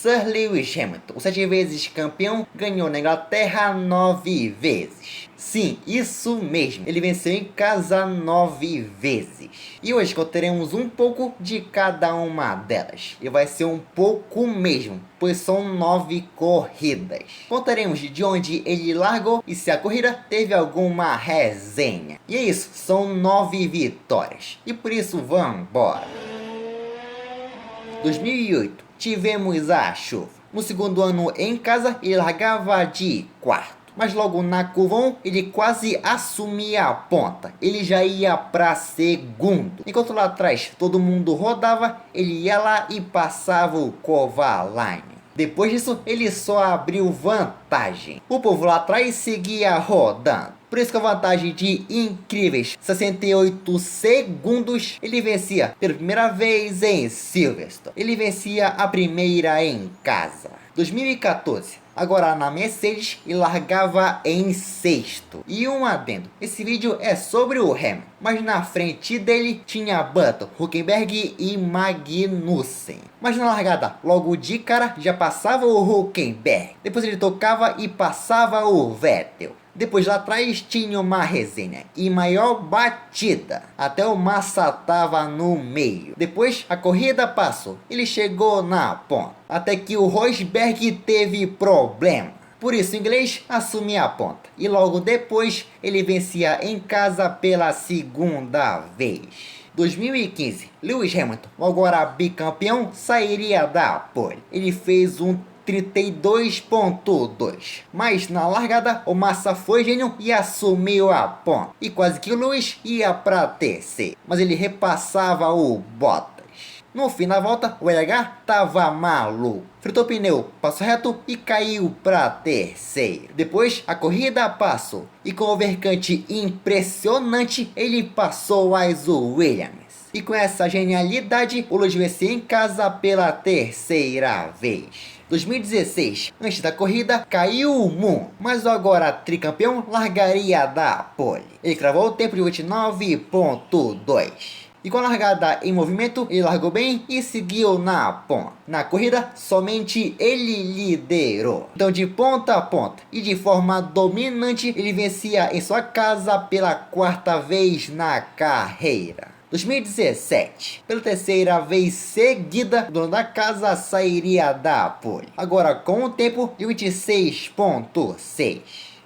Sir Lewis Hamilton, o 7 vezes campeão, ganhou na Inglaterra 9 vezes. Sim, isso mesmo, ele venceu em casa 9 vezes. E hoje contaremos um pouco de cada uma delas. E vai ser um pouco mesmo, pois são 9 corridas. Contaremos de onde ele largou e se a corrida teve alguma resenha. E é isso, são 9 vitórias. E por isso vamos embora. 2008, tivemos a chuva. No segundo ano em casa, ele largava de quarto. Mas logo na curva 1, ele quase assumia a ponta. Ele já ia para segundo. Enquanto lá atrás todo mundo rodava, ele ia lá e passava o Kovalainen. Depois disso, ele só abriu vantagem. O povo lá atrás seguia rodando. Por isso que a vantagem de incríveis 68 segundos, ele vencia pela primeira vez em Silverstone. Ele vencia a primeira em casa. 2014, agora na Mercedes, e largava em sexto. E um adendo, esse vídeo é sobre o Hamilton, mas na frente dele tinha Button, Hülkenberg e Magnussen. Mas na largada, logo de cara, já passava o Hülkenberg. Depois ele tocava e passava o Vettel. Depois lá atrás tinha uma resenha e maior batida. Até o Massa tava no meio. Depois a corrida passou. Ele chegou na ponta. Até que o Rosberg teve problema. Por isso o inglês assumia a ponta. E logo depois ele vencia em casa pela segunda vez. 2015, Lewis Hamilton, agora bicampeão, sairia da pole. Ele fez um 32.2. Mas na largada o Massa foi gênio e assumiu a ponta. E quase que o Lewis ia para terceiro. Mas ele repassava o Bottas. No fim da volta, o LH tava maluco. Fritou o pneu, passou reto e caiu para terceiro. Depois, a corrida passou. E com o overcut impressionante, ele passou as Williams. E com essa genialidade, o Lewis venceu em casa pela terceira vez. 2016, antes da corrida, caiu o Moon, mas o agora tricampeão largaria da pole. Ele cravou o tempo de 29.2. E com a largada em movimento, ele largou bem e seguiu na ponta. Na corrida, somente ele liderou. Então de ponta a ponta e de forma dominante, ele vencia em sua casa pela quarta vez na carreira. 2017, pela terceira vez seguida, o dono da casa sairia da pole. Agora com o tempo de 26.6.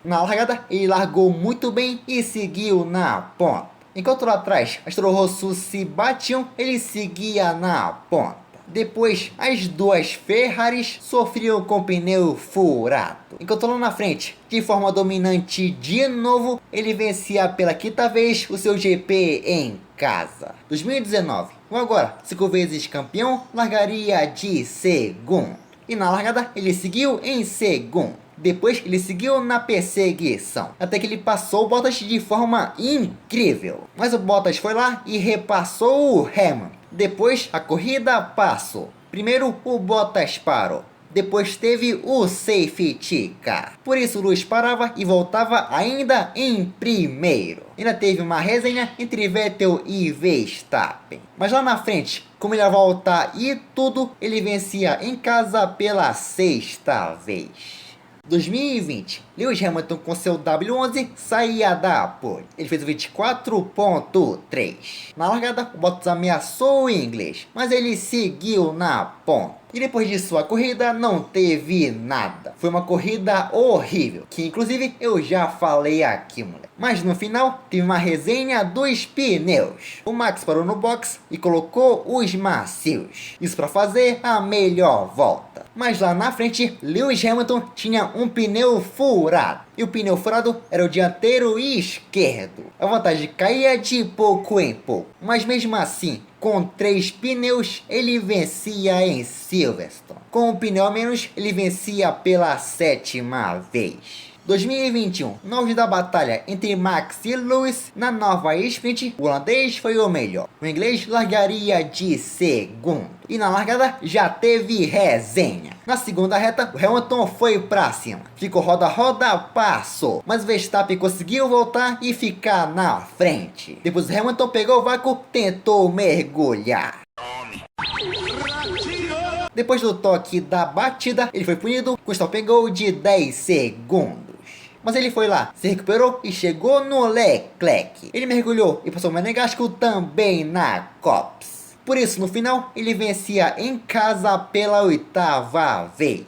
Na largada, ele largou muito bem e seguiu na ponta. Enquanto lá atrás as Toro Rosso se batiam, ele seguia na ponta. Depois, as duas Ferraris sofriam com pneu furado. Enquanto lá na frente, de forma dominante de novo, ele vencia pela quinta vez o seu GP em casa. 2019, o agora 5 vezes campeão, largaria de segundo. E na largada, ele seguiu em segundo. Depois ele seguiu na perseguição, até que ele passou o Bottas de forma incrível. Mas o Bottas foi lá e repassou o Hamilton. Depois a corrida passou. Primeiro o Bottas parou. Depois teve o safety car. Por isso o Lewis parava e voltava ainda em primeiro. Ainda teve uma resenha entre Vettel e Verstappen. Mas lá na frente, como ele ia voltar e tudo, ele vencia em casa pela sexta vez. 2020, Lewis Hamilton com seu W11 saía da pole. Ele fez o 24.3. Na largada, o Bottas ameaçou o inglês, mas ele seguiu na ponta. E depois disso, a corrida não teve nada. Foi uma corrida horrível, que inclusive eu já falei aqui, moleque. Mas no final, teve uma resenha dos pneus. O Max parou no box e colocou os macios. Isso para fazer a melhor volta. Mas lá na frente, Lewis Hamilton tinha um pneu furado. E o pneu furado era o dianteiro esquerdo. A vantagem caía de pouco em pouco. Mas mesmo assim, com 3 pneus, ele vencia em Silverstone. Com um pneu a menos, ele vencia pela 7ª vez. 2021, no auge da batalha entre Max e Lewis, na nova sprint, o holandês foi o melhor. O inglês largaria de segundo. E na largada já teve resenha. Na segunda reta, o Hamilton foi pra cima. Ficou roda-roda, passou. Mas o Verstappen conseguiu voltar e ficar na frente. Depois o Hamilton pegou o vácuo, tentou mergulhar. Depois do toque da batida, ele foi punido com stop and go de 10 segundos. Mas ele foi lá, se recuperou e chegou no Leclerc. Ele mergulhou e passou o Monegasco também na Copse. Por isso, no final, ele vencia em casa pela 8ª vez.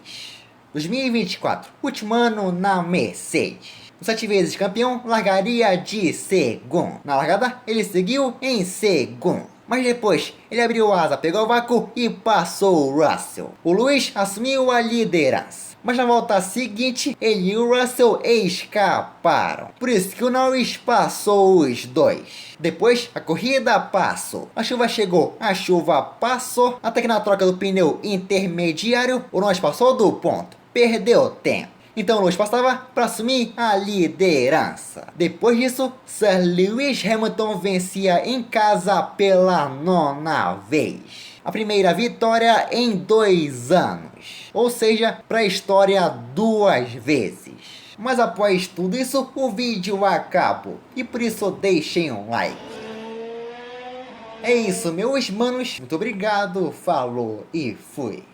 2024, último ano na Mercedes. O 7 vezes campeão largaria de segundo. Na largada, ele seguiu em segundo. Mas depois, ele abriu asa, pegou o vácuo e passou o Russell. O Lewis assumiu a liderança. Mas na volta seguinte, ele e o Russell escaparam. Por isso que o Norris passou os dois. Depois, a corrida passou. A chuva chegou, a chuva passou. Até que na troca do pneu intermediário, o Norris passou do ponto. Perdeu tempo. Então Lewis passava para assumir a liderança. Depois disso, Sir Lewis Hamilton vencia em casa pela 9ª vez. A primeira vitória em 2 anos. Ou seja, para a história 2 vezes. Mas após tudo isso, o vídeo acabou. E por isso deixem um like. É isso, meus manos. Muito obrigado, falou e fui.